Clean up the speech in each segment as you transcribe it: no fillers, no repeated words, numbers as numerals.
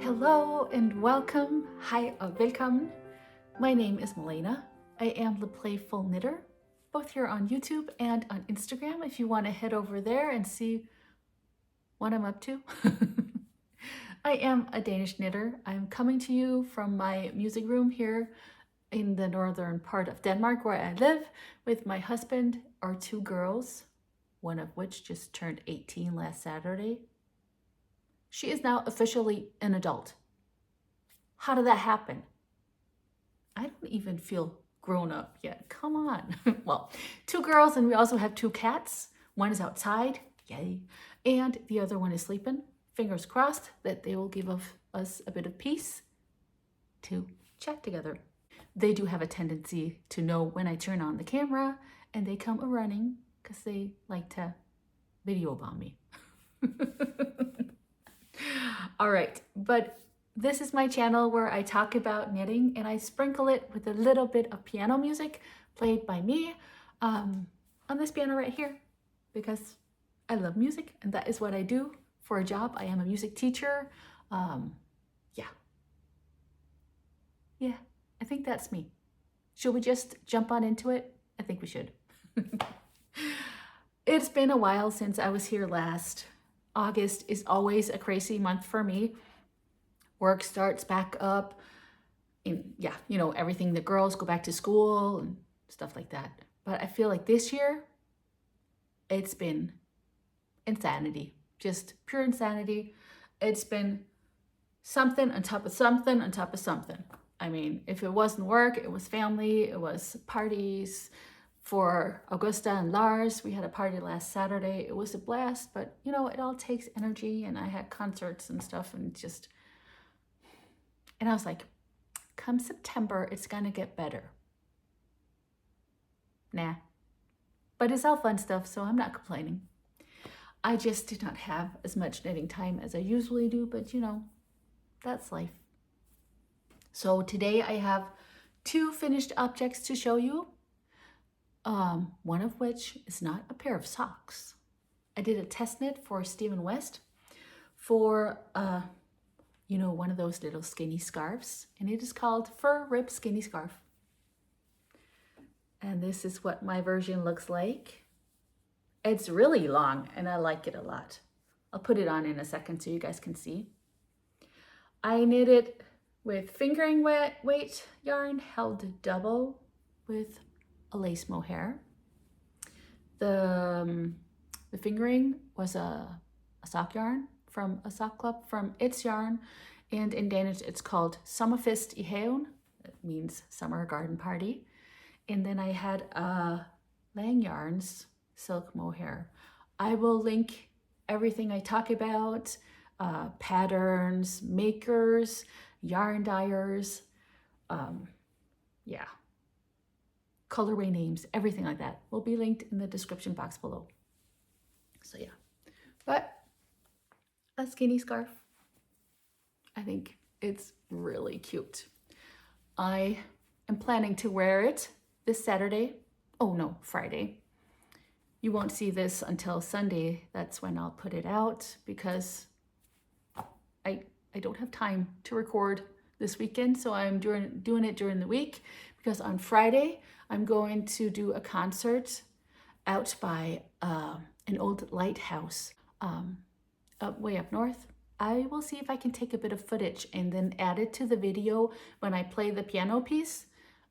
Hello and welcome. Hi og velkommen. My name is Malene. I am the Playful Knitter, both here on YouTube and on Instagram if you want to head over there and see what I'm up to. I am a Danish knitter. I'm coming to you from my music room here in the northern part of Denmark where I live with my husband, our two girls, one of which just turned 18 last Saturday. She is now officially an adult. How did that happen? I don't even feel grown up yet. Come on. Well, two girls, and we also have two cats. One is outside, yay, and the other one is sleeping. Fingers crossed that they will give us a bit of peace to chat together. They do have a tendency to know when I turn on the camera, and they come running because they like to video bomb me. All right, but this is my channel where I talk about knitting and I sprinkle it with a little bit of piano music played by me on this piano right here because I love music and that is what I do for a job. I am a music teacher. Yeah, I think that's me. Should we just jump on into it? I think we should. It's been a while since I was here last. August is always a crazy month for me. Work starts back up. And yeah, you know, everything, the girls go back to school and stuff like that. But I feel like this year, it's been insanity. Just pure insanity. It's been something on top of something on top of something. I mean, if it wasn't work, it was family, it was parties. For Augusta and Lars, we had a party last Saturday. It was a blast, but you know, it all takes energy and I had concerts and stuff and I was like, come September, it's gonna get better. Nah, but it's all fun stuff, so I'm not complaining. I just did not have as much knitting time as I usually do, but you know, that's life. So today I have two finished objects to show you. One of which is not a pair of socks. I did a test knit for Stephen West for, you know, one of those little skinny scarves, and it is called Fir Rib Skinny Scarf. And this is what my version looks like. It's really long, and I like it a lot. I'll put it on in a second so you guys can see. I knit it with fingering weight yarn held double with a lace mohair. The fingering was a sock yarn from a sock club from It's Yarn, and in Danish it's called Sommerfest i haven. It means summer garden party. And then I had Lang Yarns silk mohair. I will link everything I talk about, patterns, makers, yarn dyers, yeah. Colorway names, everything like that will be linked in the description box below. So yeah, but a skinny scarf. I think it's really cute. I am planning to wear it this Saturday. Oh no, Friday. You won't see this until Sunday. That's when I'll put it out because I don't have time to record this weekend. So I'm doing it during the week because on Friday, I'm going to do a concert out by an old lighthouse way up north. I will see if I can take a bit of footage and then add it to the video when I play the piano piece.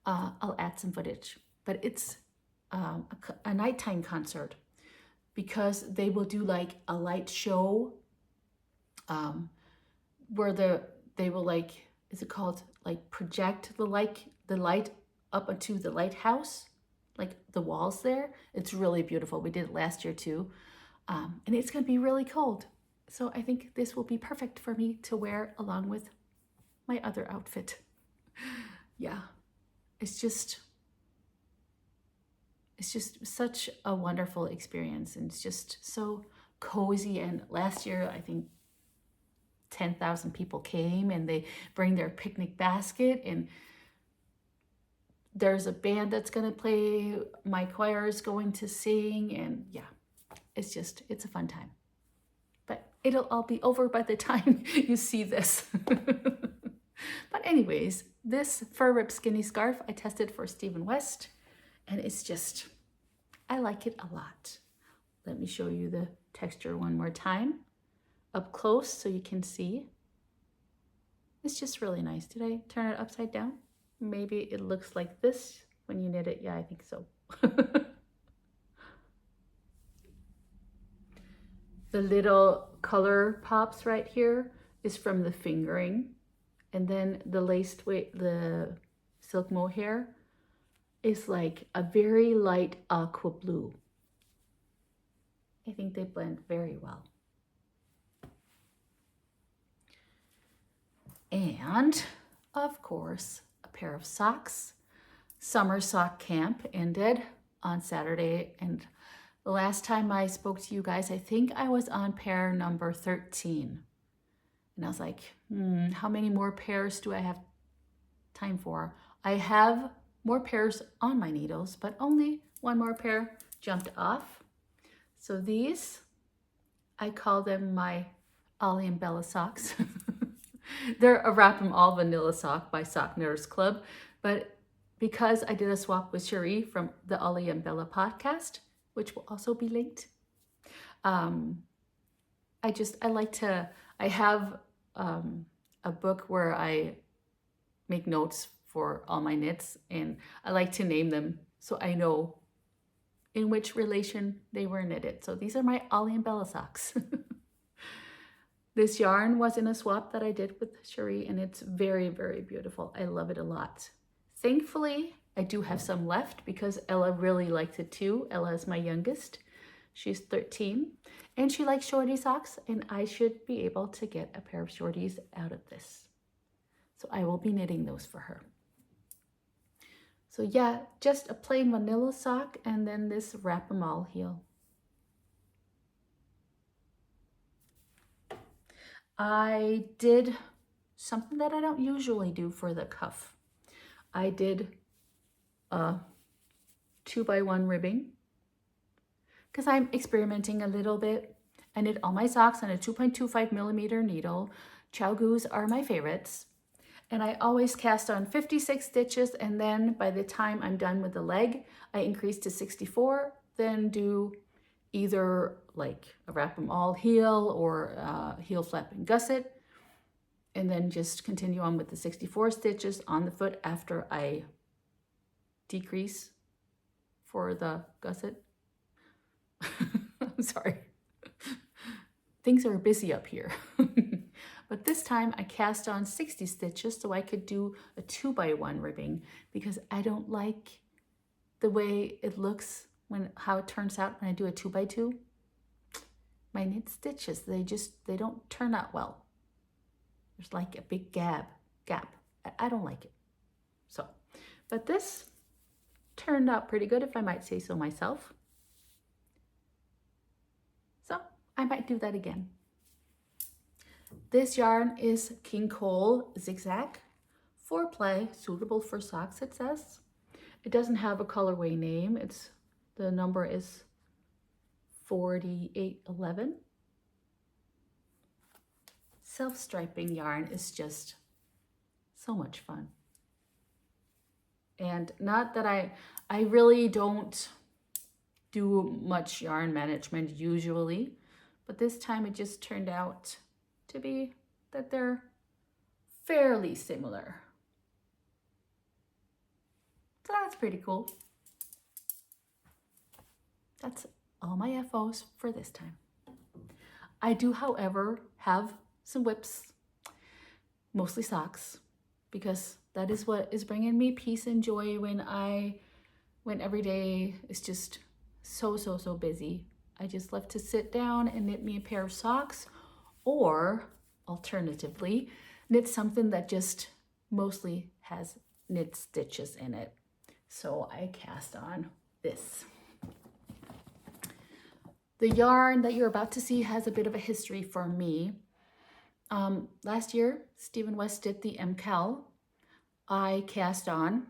I'll add some footage, but it's a nighttime concert because they will do like a light show where they will like, is it called like project the light up onto the lighthouse, like the walls there. It's really beautiful. We did it last year too. And it's gonna be really cold. So I think this will be perfect for me to wear along with my other outfit. Yeah, it's just such a wonderful experience. And it's just so cozy. And last year, I think 10,000 people came and they bring their picnic basket and there's a band that's going to play, my choir is going to sing, and yeah, it's a fun time. But it'll all be over by the time you see this. But anyways, this Fir Rib Skinny Scarf I tested for Stephen West, and it's just, I like it a lot. Let me show you the texture one more time up close so you can see. It's just really nice. Did I turn it upside down? Maybe it looks like this when you knit it. Yeah, I think so. The little color pops right here is from the fingering. And then the laced weight, the silk mohair is like a very light aqua blue. I think they blend very well. And of course, a pair of socks. Summer sock camp ended on Saturday, and the last time I spoke to you guys, I think I was on pair number 13. And I was like, how many more pairs do I have time for? I have more pairs on my needles, but only one more pair jumped off. So these, I call them my Ollie and Bella socks. They're a Wrap 'em All vanilla sock by Sock Knitters Club, but because I did a swap with Cherie from the Ollie and Bella podcast, which will also be linked, I have a book where I make notes for all my knits, and I like to name them so I know in which relation they were knitted. So these are my Ollie and Bella socks. This yarn was in a swap that I did with Cherie, and it's very, very beautiful. I love it a lot. Thankfully, I do have some left because Ella really liked it too. Ella is my youngest. She's 13, and she likes shorty socks, and I should be able to get a pair of shorties out of this. So I will be knitting those for her. So yeah, just a plain vanilla sock, and then this Wrap 'em All heel. I did something that I don't usually do for the cuff. I did 2x1 ribbing because I'm experimenting a little bit. I knit all my socks on a 2.25 millimeter needle. Chow-goos are my favorites. And I always cast on 56 stitches, and then by the time I'm done with the leg, I increase to 64, then do either like a Wrap 'em All heel or heel flap and gusset, and then just continue on with the 64 stitches on the foot after I decrease for the gusset. I'm sorry. Things are busy up here. But this time I cast on 60 stitches so I could do a 2x1 ribbing, because I don't like the way it looks how it turns out when I do a 2x2. My knit stitches, they don't turn out well. There's like a big gap. I don't like it. So, but this turned out pretty good, if I might say so myself. So I might do that again. This yarn is King Cole Zigzag 4-ply, suitable for socks, it says. It doesn't have a colorway name. The number is 4811. Self-striping yarn is just so much fun. And not that I really don't do much yarn management usually, but this time it just turned out to be that they're fairly similar. So that's pretty cool. That's all my FOs for this time. I do, however, have some whips, mostly socks, because that is what is bringing me peace and joy when every day is just so busy. I just love to sit down and knit me a pair of socks, or alternatively, knit something that just mostly has knit stitches in it. So I cast on this. The yarn that you're about to see has a bit of a history for me. Last year, Stephen West did the MCAL. I cast on.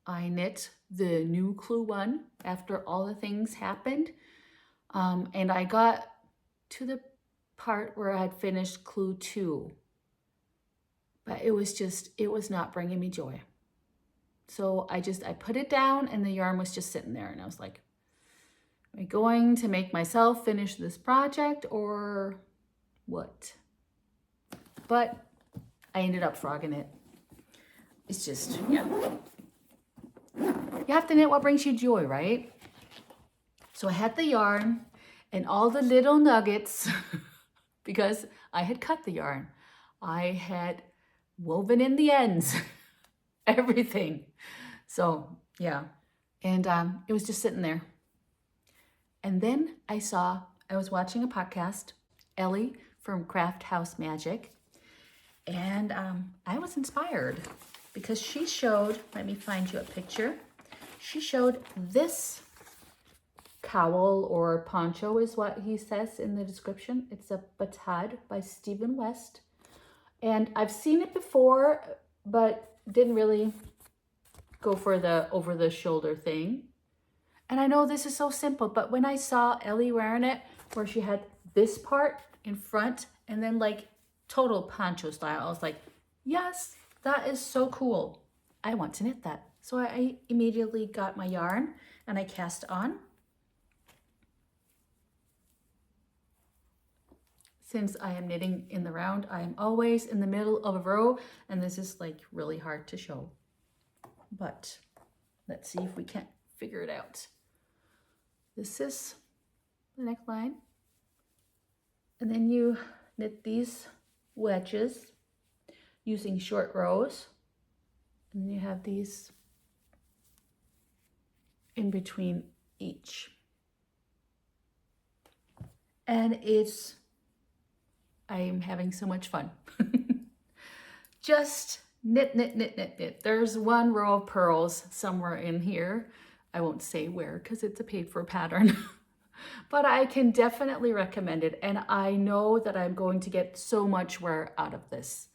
I knit the new Clue one after all the things happened. And I got to the part where I had finished clue 2. But it was not bringing me joy. So I put it down and the yarn was just sitting there. And I was like, am I going to make myself finish this project or what? But I ended up frogging it. It's just, yeah. You have to knit what brings you joy, right? So I had the yarn and all the little nuggets because I had cut the yarn. I had woven in the ends, everything. So yeah, and it was just sitting there. And then I was watching a podcast, Ollie from Craft House Magic, and I was inspired because she showed, let me find you a picture. She showed this cowl or poncho is what he says in the description. It's a batad by Stephen West. And I've seen it before, but didn't really go for the over the shoulder thing. And I know this is so simple, but when I saw Ellie wearing it, where she had this part in front and then like total poncho style, I was like, yes, that is so cool. I want to knit that. So I immediately got my yarn and I cast on. Since I am knitting in the round, I am always in the middle of a row, and this is like really hard to show. But let's see if we can't figure it out. This is the neckline. And then you knit these wedges using short rows. And then you have these in between each. And I am having so much fun. Just knit, knit, knit, knit, knit. There's one row of pearls somewhere in here. I won't say where because it's a paid for pattern, but I can definitely recommend it. And I know that I'm going to get so much wear out of this.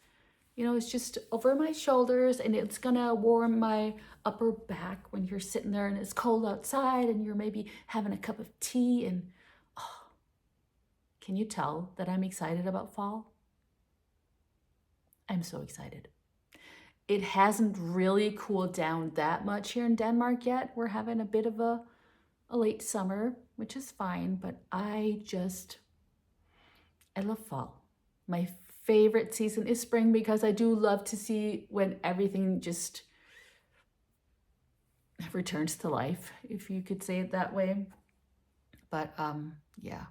You know, it's just over my shoulders and it's gonna warm my upper back when you're sitting there and it's cold outside and you're maybe having a cup of tea and can you tell that I'm excited about fall? I'm so excited. It hasn't really cooled down that much here in Denmark yet. We're having a bit of a late summer, which is fine, but I love fall. My favorite season is spring because I do love to see when everything just returns to life, if you could say it that way. But yeah.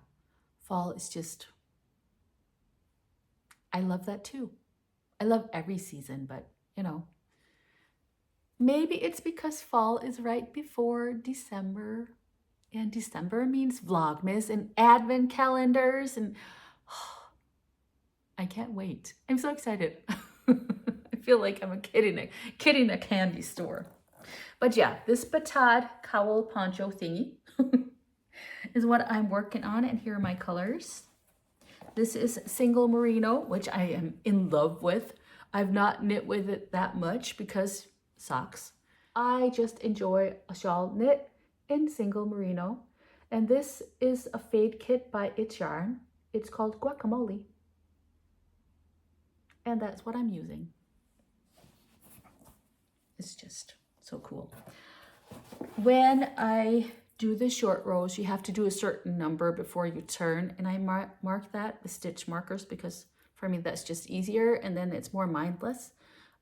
Fall is just, I love that too. I love every season, but you know, maybe it's because fall is right before December, and December means Vlogmas and advent calendars, and I can't wait. I'm so excited. I feel like I'm a kid in a candy store. But yeah, this batad cowl poncho thingy is what I'm working on, and here are my colors. This is single merino, which I am in love with. I've not knit with it that much because socks. I just enjoy a shawl knit in single merino. And this is a fade kit by It's Yarn. It's called Guacamole. And that's what I'm using. It's just so cool. When I do the short rows, you have to do a certain number before you turn, and I mark that with stitch markers because for me that's just easier and then it's more mindless.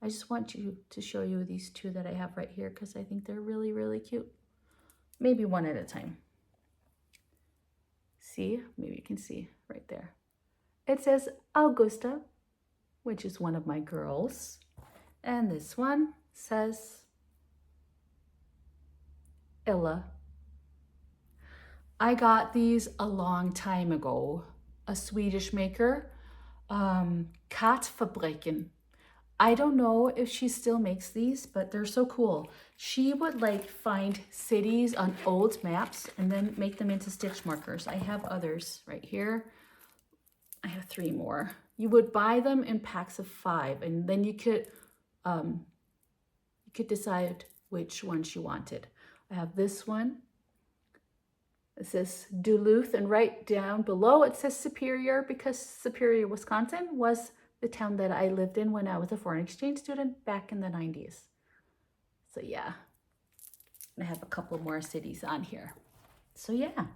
I just want to show you these two that I have right here because I think they're really, really cute. Maybe one at a time. See, maybe you can see right there. It says Augusta, which is one of my girls, and this one says Ella. I got these a long time ago, a Swedish maker, Katfabriken. I don't know if she still makes these, but they're so cool. She would like find cities on old maps and then make them into stitch markers. I have others right here. I have 3 more. You would buy them in packs of 5, and then you could decide which ones you wanted. I have this one. It says Duluth, and right down below it says Superior, because Superior, Wisconsin was the town that I lived in when I was a foreign exchange student back in the 90s. So yeah, I have a couple more cities on here. So yeah,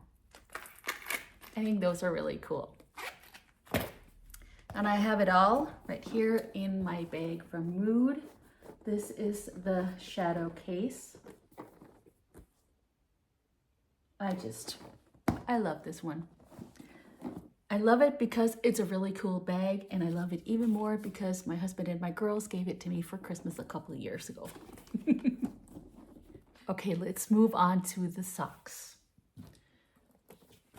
I think those are really cool. And I have it all right here in my bag from Mood. This is the shadow case. I love this one. I love it because it's a really cool bag, and I love it even more because my husband and my girls gave it to me for Christmas a couple of years ago. Okay, let's move on to the socks.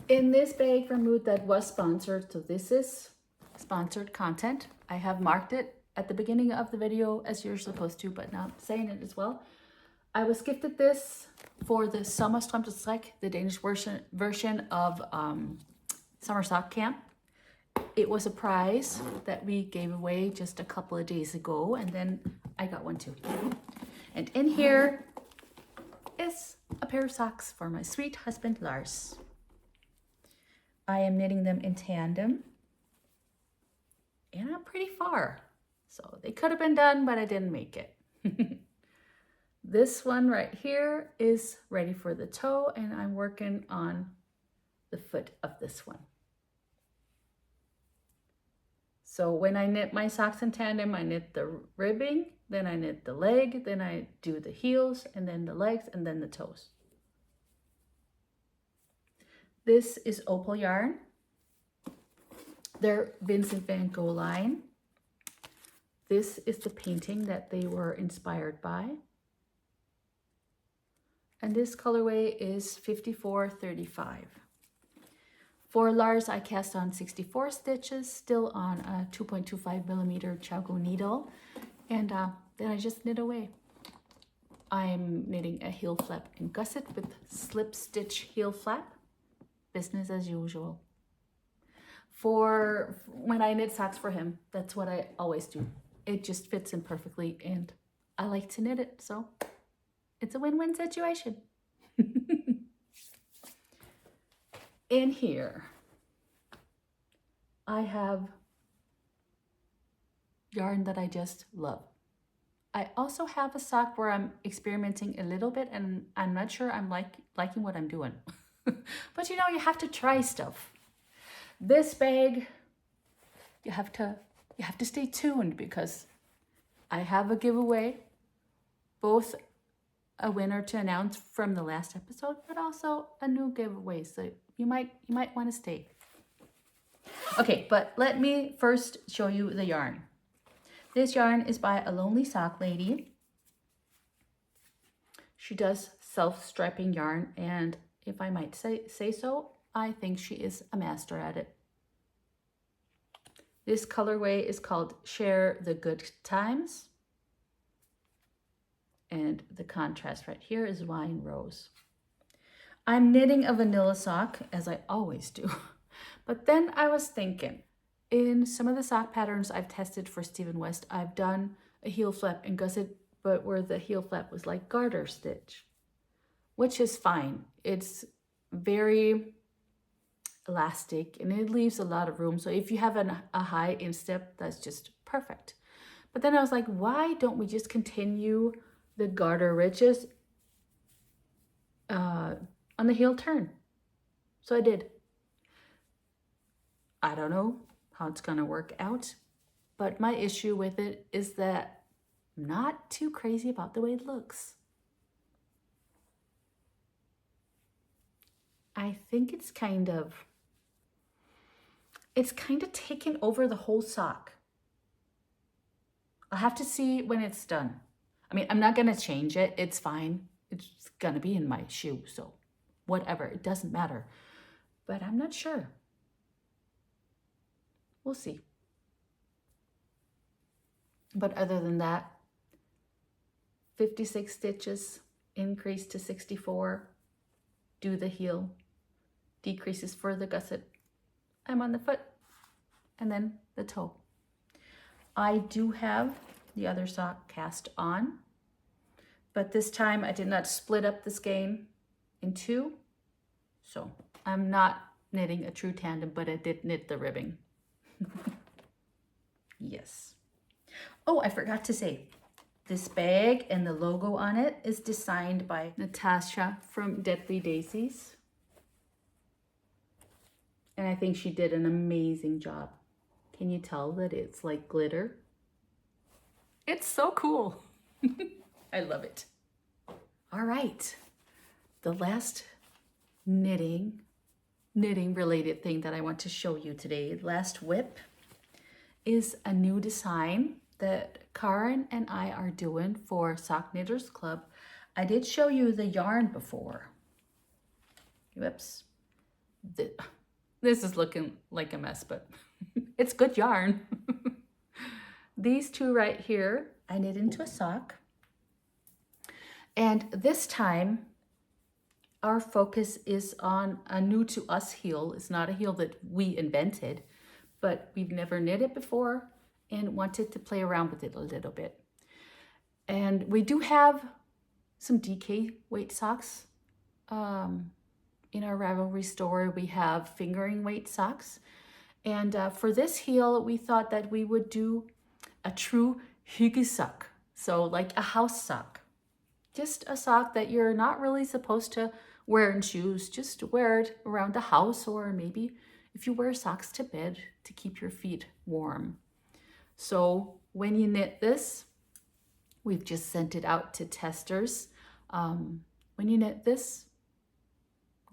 In this bag from Mood that was sponsored, so this is sponsored content. I have marked it at the beginning of the video as you're supposed to, but now I'm saying it as well. I was gifted this for the Sommerfest, the Danish version of Summer Sock Camp. It was a prize that we gave away just a couple of days ago, and then I got one too. And in here is a pair of socks for my sweet husband, Lars. I am knitting them in tandem, and I'm pretty far. So they could have been done, but I didn't make it. This one right here is ready for the toe, and I'm working on the foot of this one. So when I knit my socks in tandem, I knit the ribbing, then I knit the leg, then I do the heels, and then the legs, and then the toes. This is opal yarn. They're Vincent van Gogh line. This is the painting that they were inspired by. And this colorway is 5435. For Lars, I cast on 64 stitches, still on a 2.25 millimeter Chago needle, and then I just knit away. I'm knitting a heel flap in gusset with slip stitch heel flap, business as usual. For when I knit socks for him, that's what I always do. It just fits in perfectly, and I like to knit it, so it's a win-win situation. In here, I have yarn that I just love. I also have a sock where I'm experimenting a little bit, and I'm not sure I'm liking what I'm doing. But you know, you have to try stuff. This bag, you have to stay tuned, because I have a giveaway, both a winner to announce from the last episode, but also a new giveaway. So you might want to stay. Okay, but let me first show you the yarn. This yarn is by a lonely sock lady. She does self-striping yarn, and if I might say so, I think she is a master at it. This colorway is called Share the Good Times. And the contrast right here is Wine Rose. I'm knitting a vanilla sock, as I always do. But then I was thinking, in some of the sock patterns I've tested for Stephen West, I've done a heel flap in gusset, but where the heel flap was like garter stitch, which is fine. It's very elastic and it leaves a lot of room. So if you have a high instep, that's just perfect. But then I was like, why don't we just continue the garter ridges on the heel turn? So I did. I don't know how it's gonna work out, but my issue with it is that I'm not too crazy about the way it looks. I think it's kind of taken over the whole sock. I'll have to see when it's done. I mean, I'm not gonna change it, it's fine. It's gonna be in my shoe, so whatever, it doesn't matter. But I'm not sure. We'll see. But other than that, 56 stitches, increase to 64, do the heel, decreases for the gusset. I'm on the foot, and then the toe. I do have the other sock cast on, but this time I did not split up the skein in two. So I'm not knitting a true tandem, but I did knit the ribbing. Yes. Oh, I forgot to say, this bag and the logo on it is designed by Natasha from Deadly Daisies. And I think she did an amazing job. Can you tell that it's like glitter? It's so cool. I love it. All right. The last knitting related thing that I want to show you today, last whip, is a new design that Karen and I are doing for Sock Knitters Club. I did show you the yarn before. Whoops. This is looking like a mess, but it's good yarn. These two right here, I knit into a sock. And this time, our focus is on a new to us heel. It's not a heel that we invented, but we've never knit it before and wanted to play around with it a little bit. And we do have some DK weight socks. In our Ravelry store, we have fingering weight socks. And for this heel, we thought that we would do a true hyggesock. So like a house sock. Just a sock that you're not really supposed to wear in shoes. Just wear it around the house, or maybe if you wear socks to bed to keep your feet warm. So when you knit this, we've just sent it out to testers. When you knit this,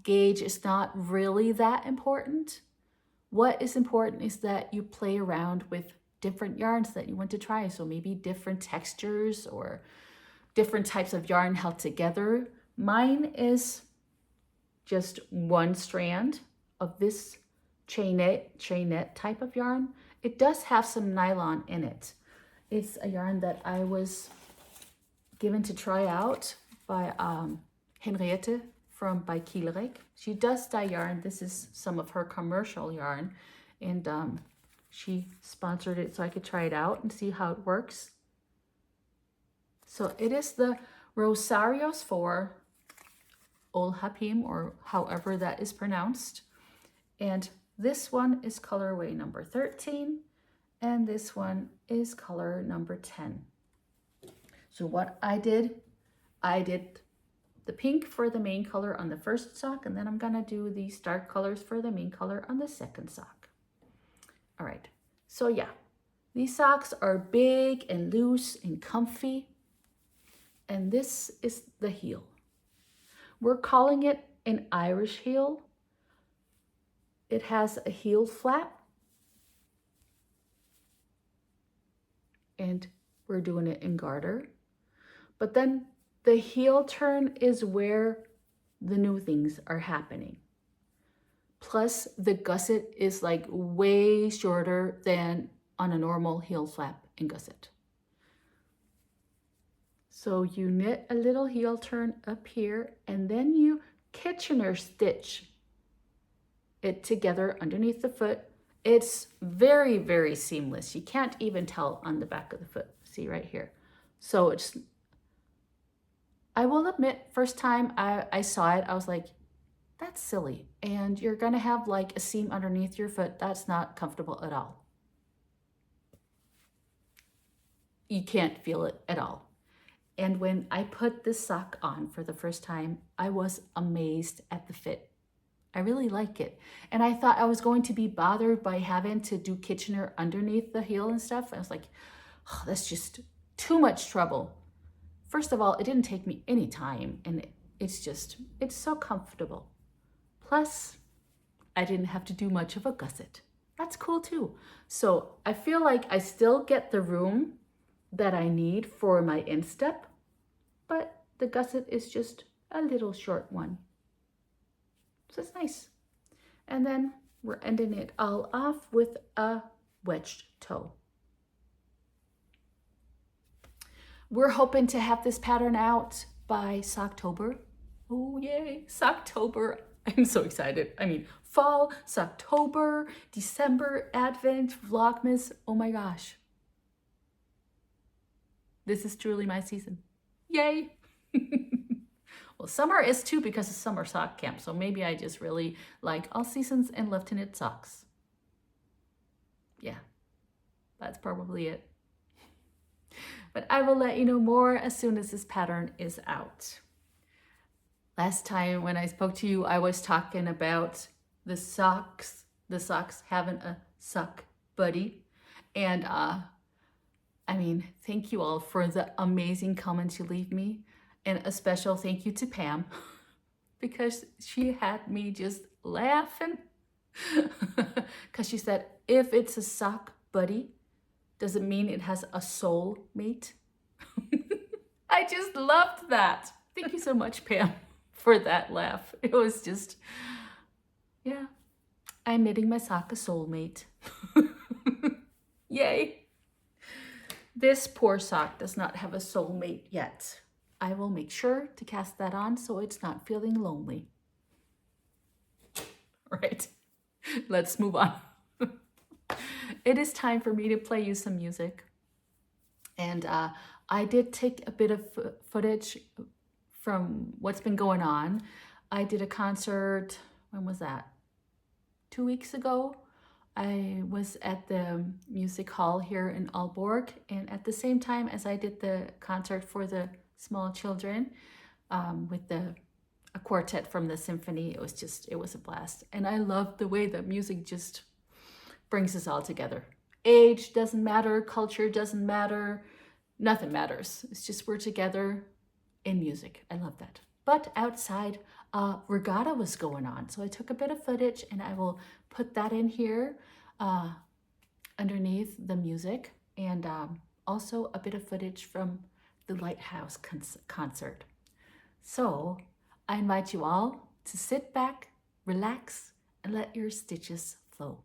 gauge is not really that important. What is important is that you play around with different yarns that you want to try. So maybe different textures or different types of yarn held together. Mine is just one strand of this chainette type of yarn. It does have some nylon in it. It's a yarn that I was given to try out by Henriette from Bibliotek. She does dye yarn. This is some of her commercial yarn, and she sponsored it so I could try it out and see how it works. So it is the Rosarios 4 Ol Hapim, or however that is pronounced. And this one is colorway number 13, and this one is color number 10. So what I did the pink for the main color on the first sock, and then I'm gonna do these dark colors for the main color on the second sock. All right, so yeah, these socks are big and loose and comfy, and this is the heel. We're calling it an Irish heel. It has a heel flap, and we're doing it in garter. But then the heel turn is where the new things are happening. Plus the gusset is like way shorter than on a normal heel flap and gusset. So you knit a little heel turn up here, and then you Kitchener stitch it together underneath the foot. It's very, very seamless. You can't even tell on the back of the foot. See right here. So it's, I will admit, first time I saw it, I was like, that's silly. And you're gonna have like a seam underneath your foot. That's not comfortable at all. You can't feel it at all. And when I put this sock on for the first time, I was amazed at the fit. I really like it. And I thought I was going to be bothered by having to do Kitchener underneath the heel and stuff. I was like, oh, that's just too much trouble. First of all, it didn't take me any time, and it's so comfortable. Plus, I didn't have to do much of a gusset. That's cool too. So I feel like I still get the room that I need for my instep, but the gusset is just a little short one. So it's nice. And then we're ending it all off with a wedged toe. We're hoping to have this pattern out by Socktober. Oh yay, Socktober. I'm so excited. I mean, fall, Socktober, December, Advent, Vlogmas. Oh my gosh. This is truly my season. Yay. Well, Well, summer is too because of summer sock camp. So maybe I just really like all seasons and love to knit socks. Yeah, that's probably it. But I will let you know more as soon as this pattern is out. Last time when I spoke to you, I was talking about the socks having a sock buddy. And I mean, thank you all for the amazing comments you leave me. And a special thank you to Pam because she had me just laughing. Because she said, if it's a sock buddy, does it mean it has a soul mate? I just loved that. Thank you so much, Pam, for that laugh. It was just, yeah, I'm knitting my sock a soulmate. Yay. This poor sock does not have a soulmate yet. I will make sure to cast that on so it's not feeling lonely. Right, let's move on. It is time for me to play you some music. And I did take a bit of footage from what's been going on. I did a concert, when was that? 2 weeks ago. I was at the music hall here in Aalborg, and at the same time as I did the concert for the small children with a quartet from the symphony, it was a blast. And I love the way that music just brings us all together. Age doesn't matter, culture doesn't matter, nothing matters. It's just we're together in music. I love that. But outside, regatta was going on. So I took a bit of footage and I will put that in here underneath the music, and also a bit of footage from the Lighthouse concert. So I invite you all to sit back, relax, and let your stitches flow.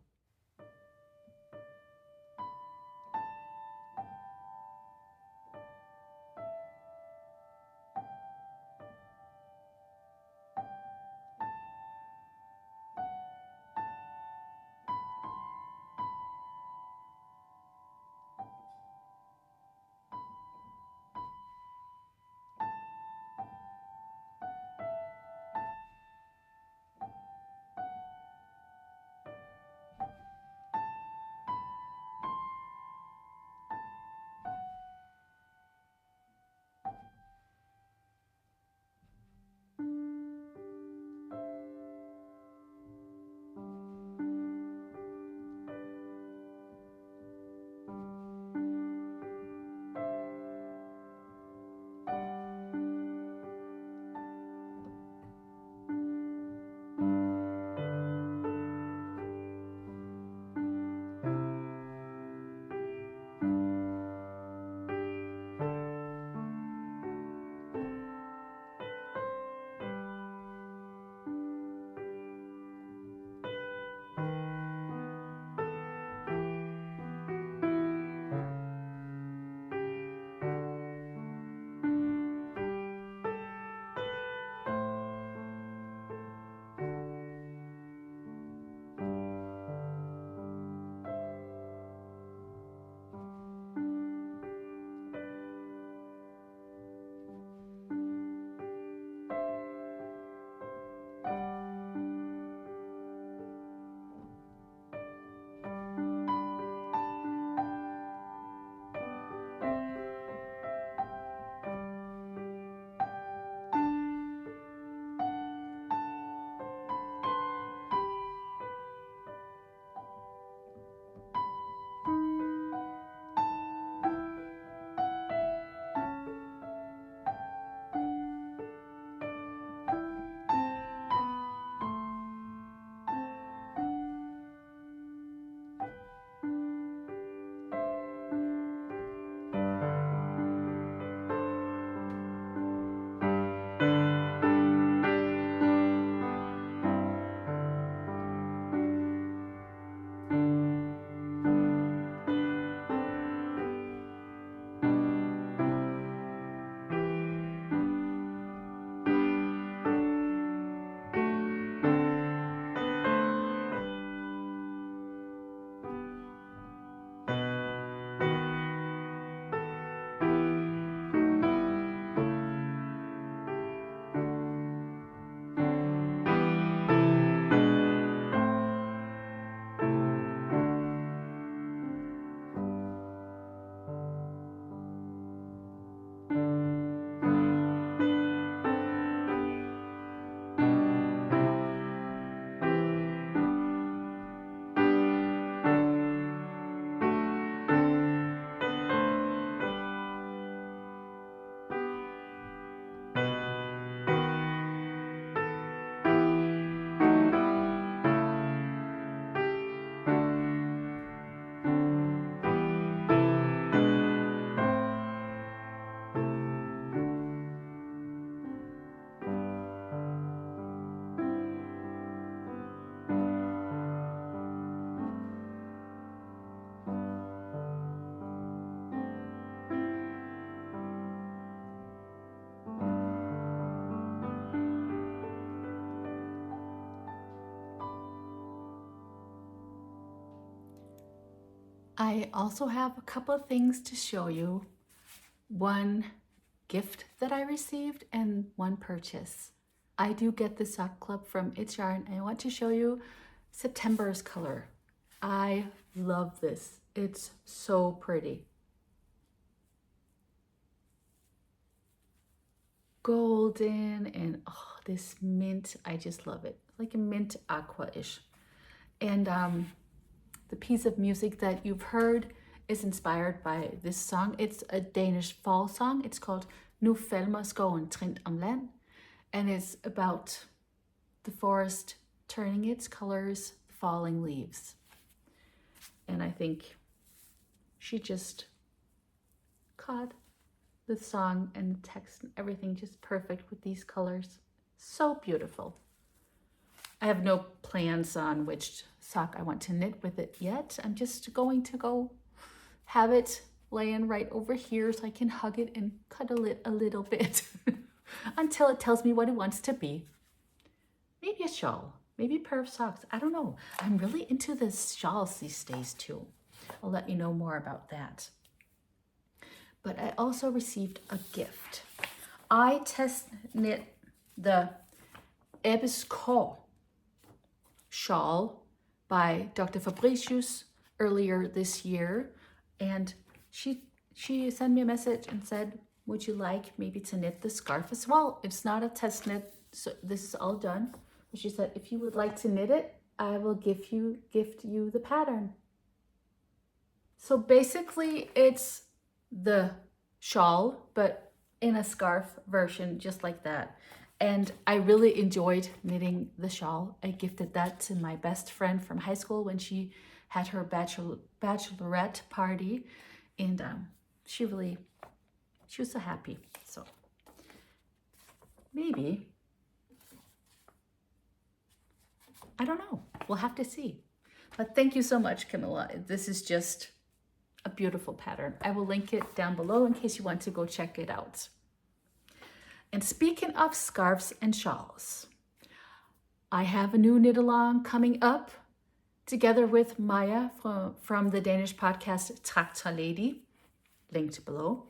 I also have a couple of things to show you. One gift that I received and one purchase. I do get the sock club from It's Yarn and I want to show you September's color. I love this. It's so pretty. Golden and this mint, I just love it. Like a mint aqua-ish. And the piece of music that you've heard is inspired by this song. It's a Danish fall song. It's called Nu falmer skoven trint om land. And it's about the forest turning its colors, falling leaves. And I think she just caught the song and the text and everything just perfect with these colors. So beautiful. I have no plans on which sock I want to knit with it yet. I'm just going to go have it laying right over here so I can hug it and cuddle it a little bit until it tells me what it wants to be. Maybe a shawl, maybe a pair of socks. I don't know. I'm really into the shawls these days too. I'll let you know more about that. But I also received a gift. I test knit the Ebbes Kår shawl by Dr. Fabricius earlier this year, and she sent me a message and said, would you like maybe to knit the scarf as well? It's not a test knit, so this is all done. But she said, if you would like to knit it, I will gift you the pattern. So basically it's the shawl, but in a scarf version, just like that. And I really enjoyed knitting the shawl. I gifted that to my best friend from high school when she had her bachelorette party. And she was so happy. So maybe, I don't know. We'll have to see. But thank you so much, Camilla. This is just a beautiful pattern. I will link it down below in case you want to go check it out. And speaking of scarves and shawls, I have a new knit along coming up together with Maya from the Danish podcast STRIK, linked below.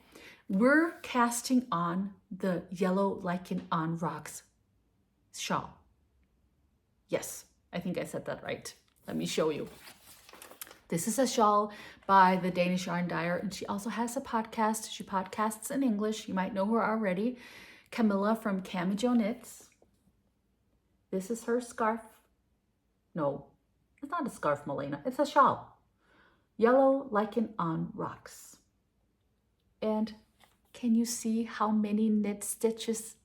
We're casting on the Yellow Lichen on Rocks shawl. Yes, I think I said that right. Let me show you. This is a shawl by the Danish yarn dyer, and she also has a podcast. She podcasts in English. You might know her already. Camilla from Camijo Knits. This is her scarf. No, it's not a scarf, Malene. It's a shawl. Yellow Lichen on Rocks. And can you see how many knit stitches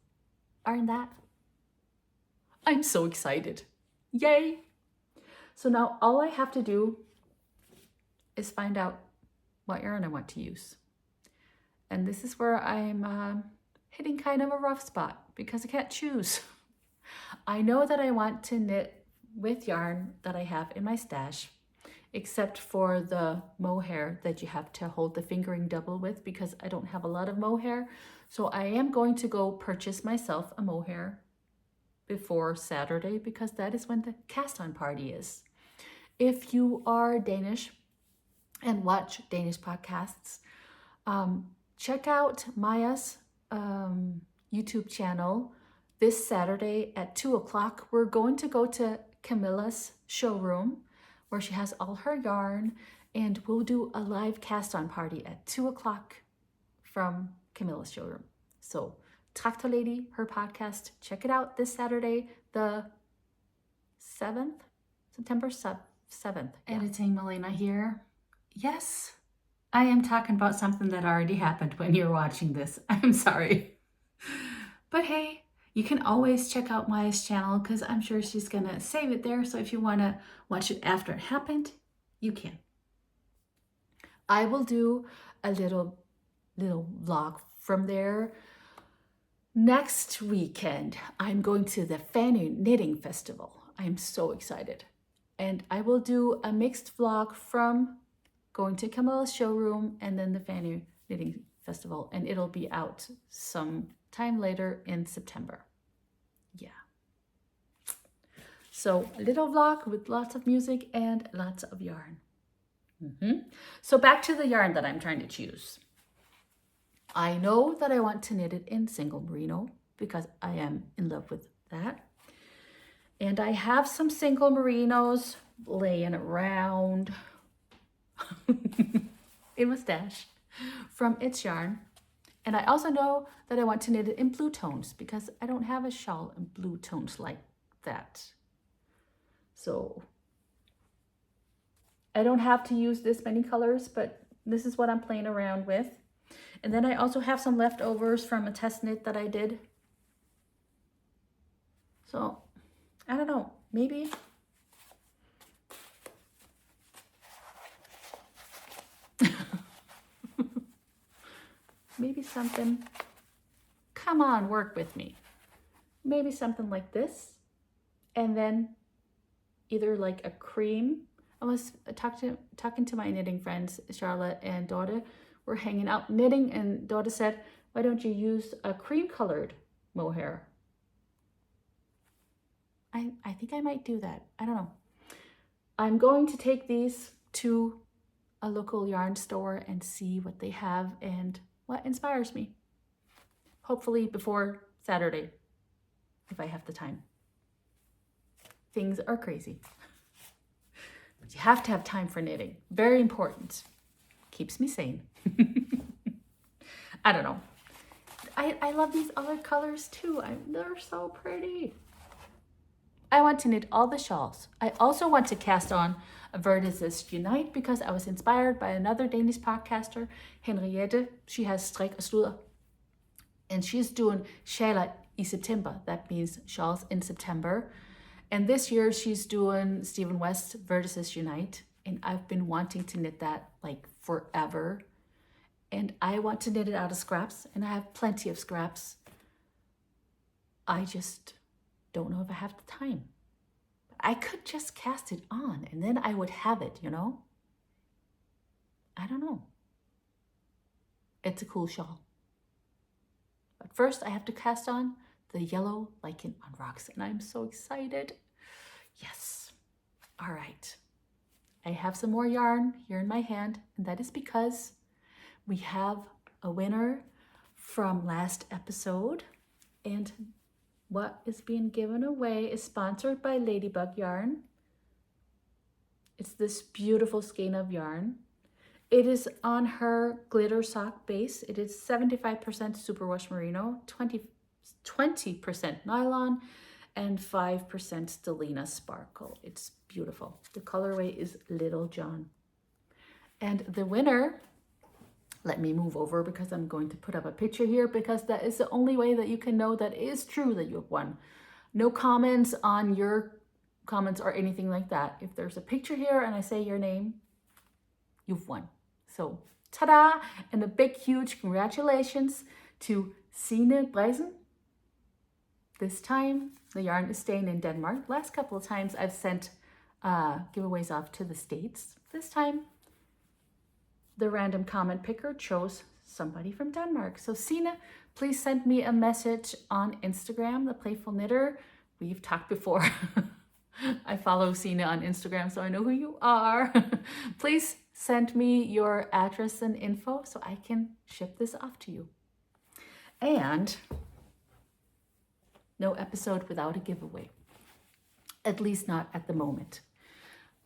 are in that? I'm so excited. Yay! So now all I have to do is find out what yarn I want to use. And this is where I'm hitting kind of a rough spot because I can't choose. I know that I want to knit with yarn that I have in my stash, except for the mohair that you have to hold the fingering double with because I don't have a lot of mohair. So I am going to go purchase myself a mohair before Saturday because that is when the cast on party is. If you are Danish and watch Danish podcasts, check out Maya's YouTube channel this Saturday at 2 o'clock. We're going to go to Camilla's showroom where she has all her yarn, and we'll do a live cast on party at 2 o'clock from Camilla's showroom. So STRIK, her podcast, check it out this Saturday, the 7th, September 7th. Yeah. Editing Malene here. Yes, I am talking about something that already happened when you're watching this. I'm sorry. But hey, you can always check out Maya's channel because I'm sure she's going to save it there. So if you want to watch it after it happened, you can. I will do a little vlog from there. Next weekend, I'm going to the Fanny Knitting Festival. I'm so excited. And I will do a mixed vlog from going to Camilla's showroom and then the Fanny Knitting Festival. And it'll be out some time later in September. Yeah. So a little vlog with lots of music and lots of yarn. So back to the yarn that I'm trying to choose. I know that I want to knit it in single merino because I am in love with that. And I have some single merinos laying around in my stash from It's Yarn. And I also know that I want to knit it in blue tones because I don't have a shawl in blue tones like that. So I don't have to use this many colors, but this is what I'm playing around with. And then I also have some leftovers from a test knit that I did. So I don't know, maybe maybe something, come on, work with me. Maybe something like this. And then either like a cream. I was talking to my knitting friends, Charlotte and Dorte. We're hanging out knitting, and Dorte said, why don't you use a cream colored mohair? I think I might do that. I don't know. I'm going to take these to a local yarn store and see what they have and what inspires me. Hopefully before Saturday, if I have the time. Things are crazy. But you have to have time for knitting. Very important. Keeps me sane. I don't know. I love these other colors too. They're so pretty. I want to knit all the shawls. I also want to cast on a Vertices Unite because I was inspired by another Danish podcaster, Henriette. She has STRIK og Sludder. And she's doing sjaler i September. That means shawls in September. And this year she's doing Stephen West Vertices Unite. And I've been wanting to knit that like forever. And I want to knit it out of scraps. And I have plenty of scraps. I just don't know if I have the time. I could just cast it on and then I would have it, you know? I don't know. It's a cool shawl. But first I have to cast on the Yellow Lichen on Rocks, and I'm so excited. Yes. All right. I have some more yarn here in my hand, and that is because we have a winner from last episode, and what is being given away is sponsored by Ladybug Yarn. It's this beautiful skein of yarn. It is on her glitter sock base. It is 75% superwash merino, 20% nylon, and 5% Stellina sparkle. It's beautiful. The colorway is Little John. And the winner, let me move over because I'm going to put up a picture here because that is the only way that you can know that it is true that you have won. No comments on your comments or anything like that. If there's a picture here and I say your name, you've won. So, ta-da! And a big, huge congratulations to Signe Breisen. This time, the yarn is staying in Denmark. Last couple of times, I've sent giveaways off to the States. This time, the random comment picker chose somebody from Denmark. So, Signe, please send me a message on Instagram, The Playful Knitter. We've talked before. I follow Signe on Instagram, so I know who you are. Please send me your address and info so I can ship this off to you. And no episode without a giveaway. At least not at the moment.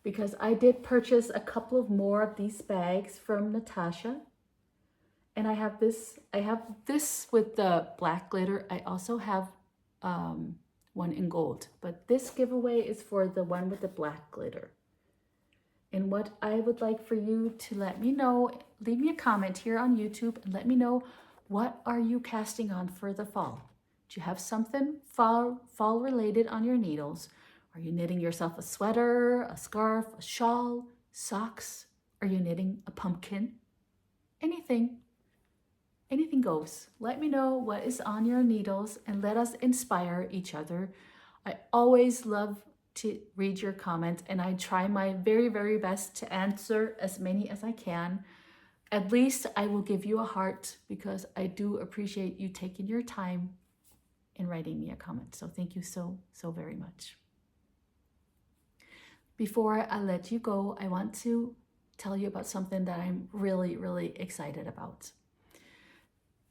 Because I did purchase a couple of more of these bags from Natasha. And I have this with the black glitter. I also have one in gold. But this giveaway is for the one with the black glitter. And what I would like for you to let me know, leave me a comment here on YouTube and let me know, what are you casting on for the fall? Do you have something fall related on your needles? Are you knitting yourself a sweater, a scarf, a shawl, socks? Are you knitting a pumpkin? Anything goes. Let me know what is on your needles and let us inspire each other. I always love to read your comments and I try my very, very best to answer as many as I can. At least I will give you a heart because I do appreciate you taking your time and writing me a comment. So thank you so very much. Before I let you go, I want to tell you about something that I'm really, really excited about.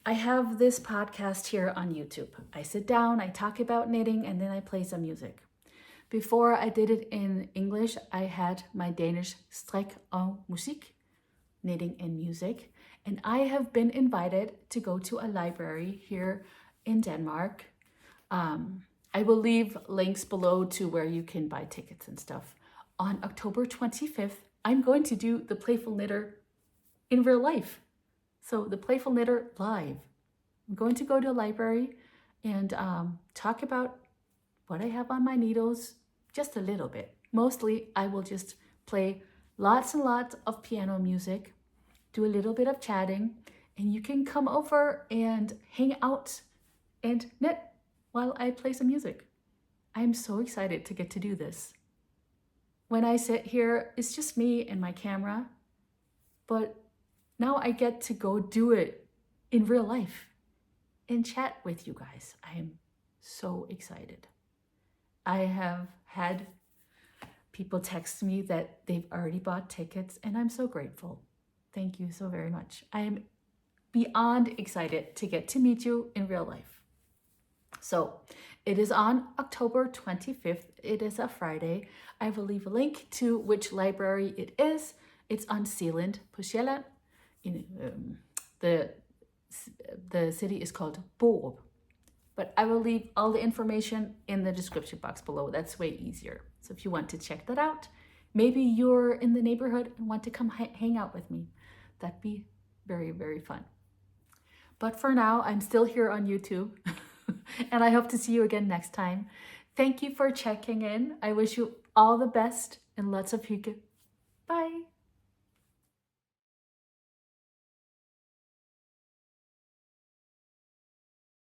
I have this podcast here on YouTube. I sit down, I talk about knitting, and then I play some music. Before I did it in English, I had my Danish STRIK og MUSIK, knitting and music. And I have been invited to go to a library here in Denmark. I will leave links below to where you can buy tickets and stuff. On October 25th, I'm going to do the Playful Knitter in real life. So the Playful Knitter live. I'm going to go to a library and talk about what I have on my needles, just a little bit. Mostly, I will just play lots and lots of piano music, do a little bit of chatting, and you can come over and hang out and knit while I play some music. I'm so excited to get to do this. When I sit here, it's just me and my camera, but now I get to go do it in real life and chat with you guys. I am so excited. I have had people text me that they've already bought tickets, and I'm so grateful. Thank you so very much. I am beyond excited to get to meet you in real life. So it is on October 25th. It is a Friday. I will leave a link to which library it is. It's on Zealand, på Sjælland. The city is called Borup. But I will leave all the information in the description box below. That's way easier. So if you want to check that out, maybe you're in the neighborhood and want to come hang out with me, that'd be very, very fun. But for now, I'm still here on YouTube and I hope to see you again next time. Thank you for checking in. I wish you all the best and lots of hygge.